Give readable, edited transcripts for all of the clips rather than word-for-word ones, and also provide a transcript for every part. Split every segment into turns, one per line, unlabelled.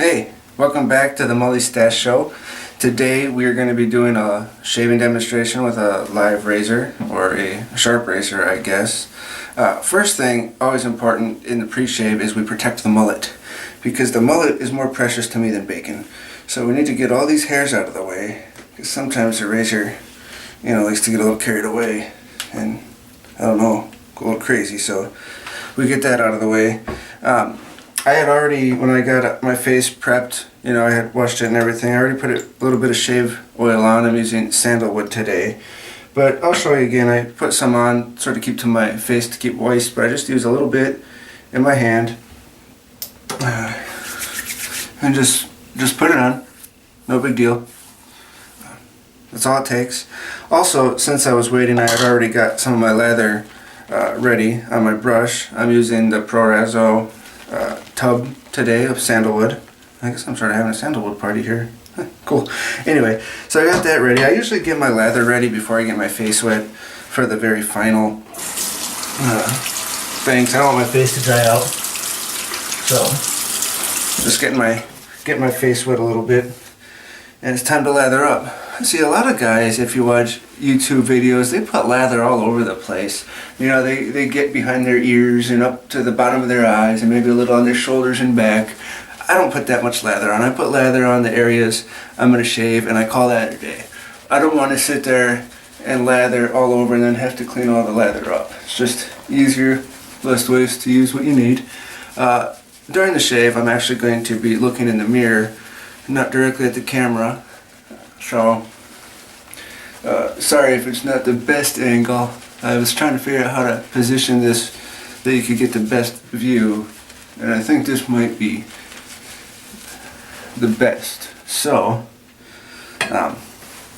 Hey, welcome back to the Mully Stash Show. Today we are going to be doing a shaving demonstration with a live razor, or a sharp razor I guess. First thing, always important in the pre-shave, is we protect the mullet, because the mullet is more precious to me than bacon. So we need to get all these hairs out of the way, because sometimes the razor, likes to get a little carried away and, I don't know, go a little crazy. So we get that out of the way. I had already, when I got my face prepped, I had washed it and everything, I already put a little bit of shave oil on. I'm using sandalwood today. But I'll show you again. I put some on, sort of keep to my face to keep moist, but I just use a little bit in my hand. And just put it on. No big deal. That's all it takes. Also, since I was waiting, I had already got some of my lather ready on my brush. I'm using the ProRazzo tub today of sandalwood. I guess I'm sort of having a sandalwood party here. Cool. Anyway, so I got that ready. I usually get my lather ready before I get my face wet for the very final things. I don't want my face to dry out. So, just getting my face wet a little bit. And it's time to lather up. See, a lot of guys, if you watch YouTube videos, they put lather all over the place. They get behind their ears and up to the bottom of their eyes and maybe a little on their shoulders and back. I don't put that much lather on. I put lather on the areas I'm going to shave, and I call that a day. I don't want to sit there and lather all over and then have to clean all the lather up. It's just easier, less ways to use what you need. During the shave, I'm actually going to be looking in the mirror, not directly at the camera. So, sorry if it's not the best angle. I was trying to figure out how to position this that you could get the best view, and I think this might be the best. So,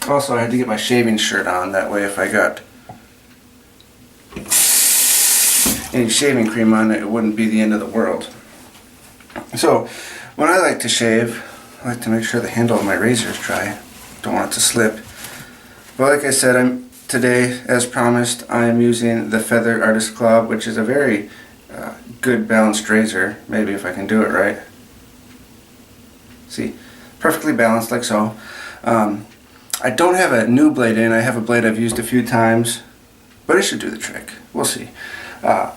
also I had to get my shaving shirt on, that way if I got any shaving cream on it, it wouldn't be the end of the world. So, when I like to shave, I like to make sure the handle of my razor is dry. Don't want it to slip. But like I said, today, as promised, I am using the Feather Artist Claw, which is a very good balanced razor. Maybe if I can do it right. See, perfectly balanced like so. I don't have a new blade in. I have a blade I've used a few times, but it should do the trick. We'll see. I'm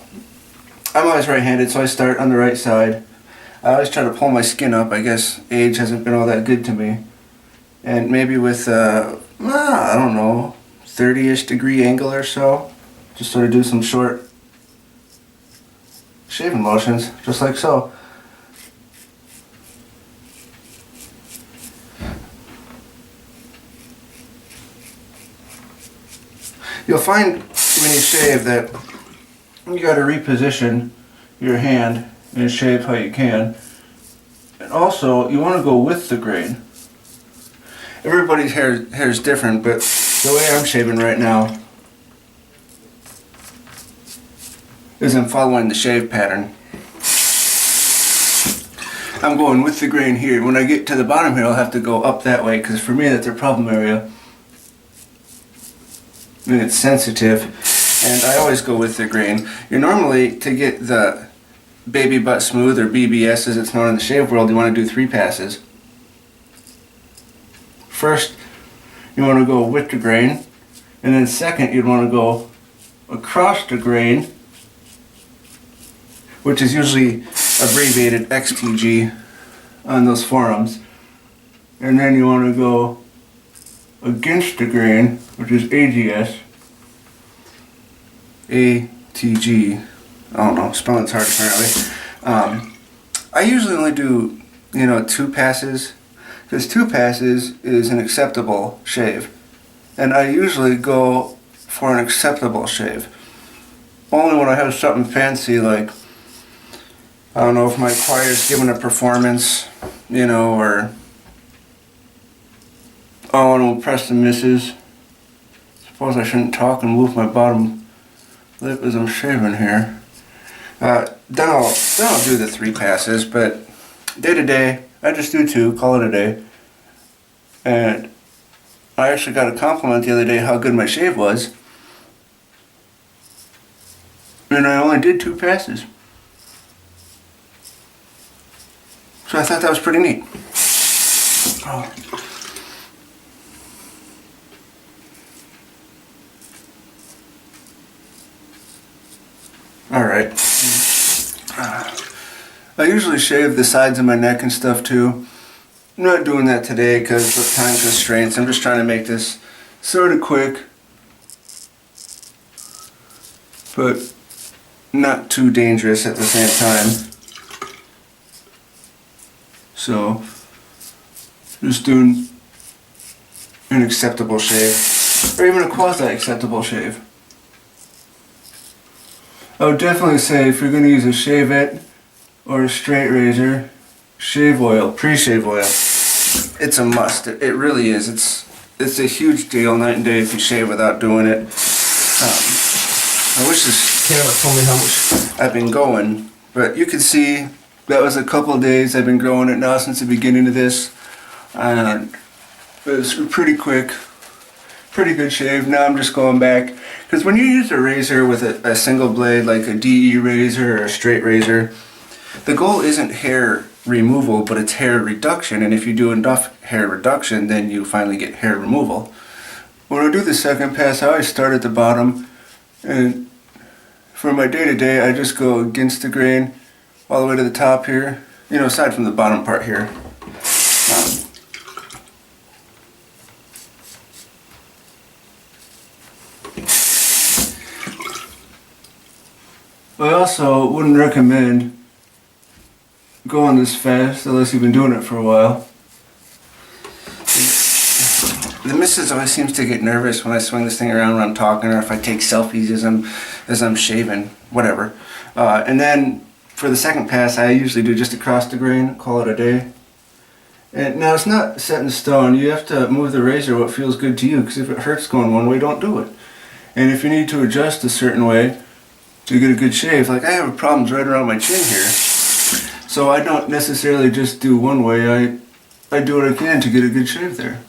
always right-handed, so I start on the right side. I always try to pull my skin up. I guess age hasn't been all that good to me. And maybe with, I don't know, 30-ish degree angle or so, just sort of do some short shaving motions, just like so. You'll find when you shave that you got to reposition your hand and shave how you can. And also, you want to go with the grain. Everybody's hair is different, but the way I'm shaving right now is I'm following the shave pattern. I'm going with the grain here. When I get to the bottom here, I'll have to go up that way, because for me that's a problem area. And it's sensitive, and I always go with the grain. You're normally, to get the baby butt smooth, or BBS as it's known in the shave world, you want to do 3 passes. First, you want to go with the grain, and then second, you'd want to go across the grain, which is usually abbreviated XTG on those forums, and then you want to go against the grain, which is AGS, ATG. I don't know, spelling's hard apparently. I usually only do, 2 passes. Because 2 passes is an acceptable shave. And I usually go for an acceptable shave. Only when I have something fancy, like, I don't know, if my choir's giving a performance, or I want to impress the missus. Suppose I shouldn't talk and move my bottom lip as I'm shaving here. Then I'll do the 3 passes, but day to day, I just do 2, call it a day. And I actually got a compliment the other day how good my shave was. And I only did 2 passes. So I thought that was pretty neat. Oh. Alright. I usually shave the sides of my neck and stuff too. I'm not doing that today because of time constraints. I'm just trying to make this sort of quick, but not too dangerous at the same time. So, just doing an acceptable shave, or even a quasi-acceptable shave. I would definitely say if you're going to use a shavette or a straight razor, shave oil, pre-shave oil. It's a must. It really is. It's a huge deal night and day if you shave without doing it. I wish this camera told me how much I've been going, but you can see that was a couple of days I've been growing it now since the beginning of this. And it was pretty quick, pretty good shave. Now I'm just going back, because when you use a razor with a single blade like a DE razor or a straight razor, the goal isn't hair removal, but it's hair reduction, and if you do enough hair reduction, then you finally get hair removal. When I do the second pass, I always start at the bottom, and for my day-to-day, I just go against the grain all the way to the top here, you know, aside from the bottom part here. I also wouldn't recommend going this fast unless you've been doing it for a while. The missus always seems to get nervous when I swing this thing around when I'm talking, or if I take selfies as I'm shaving, whatever. And then for the second pass, I usually do just across the grain, call it a day. And now it's not set in stone. You have to move the razor what feels good to you, because if it hurts going one way, don't do it. And if you need to adjust a certain way to get a good shave, like I have problems right around my chin here. So I don't necessarily just do one way, I do what I can to get a good shave there.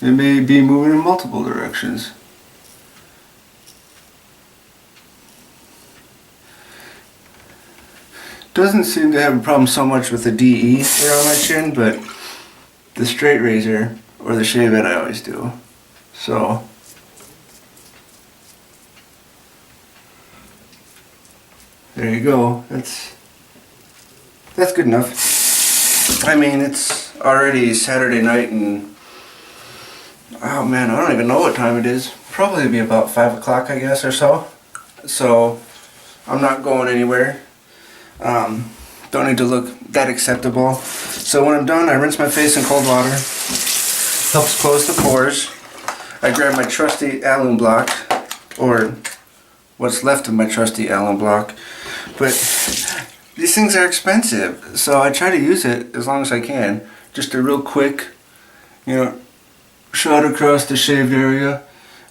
It may be moving in multiple directions. Doesn't seem to have a problem so much with the DE around my chin, but the straight razor or the shavette I always do. So there you go. That's good enough. I mean, it's already Saturday night and oh man, I don't even know what time it is. Probably be about 5 o'clock, I guess, or so. So I'm not going anywhere. Don't need to look that acceptable. So when I'm done, I rinse my face in cold water. Helps close the pores. I grab my trusty alum block, or what's left of my trusty alum block. But these things are expensive, so I try to use it as long as I can. Just a real quick, you know, shot across the shaved area.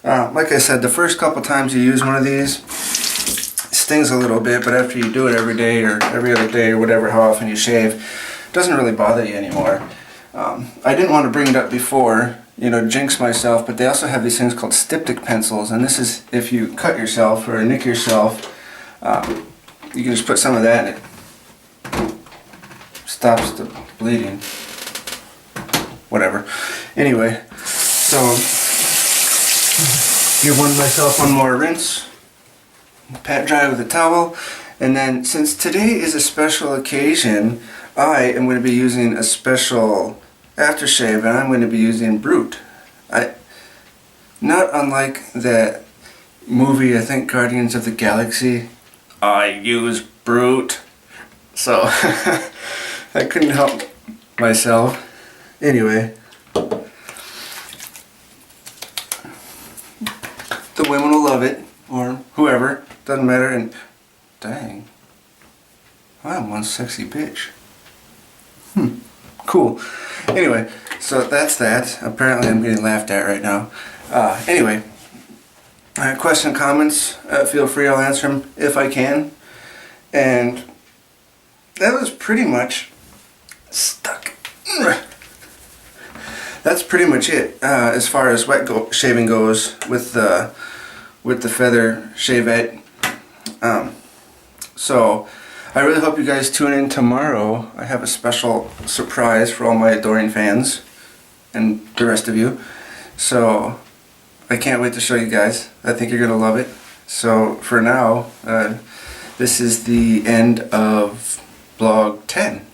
Like I said, the first couple times you use one of these, it stings a little bit, but after you do it every day or every other day or whatever, how often you shave, it doesn't really bother you anymore. I didn't want to bring it up before, you know, jinx myself, but they also have these things called styptic pencils, and this is if you cut yourself or nick yourself, you can just put some of that and it stops the bleeding. Whatever. Anyway, so give myself one more rinse, pat dry with a towel, and then since today is a special occasion, I am going to be using a special aftershave, and I'm going to be using Brute. Not unlike that movie, I think Guardians of the Galaxy, I use Brute. So I couldn't help myself. Anyway, the women will love it, or whoever, doesn't matter. And dang, I'm one sexy bitch. Cool. Anyway, so that's that. Apparently I'm getting laughed at right now. Anyway, question, comments, feel free, I'll answer them if I can. And that was pretty much stuck. That's pretty much it as far as wet shaving goes with the feather shavette. So I really hope you guys tune in tomorrow. I have a special surprise for all my adoring fans and the rest of you. So I can't wait to show you guys. I think you're going to love it. So for now, this is the end of vlog 10.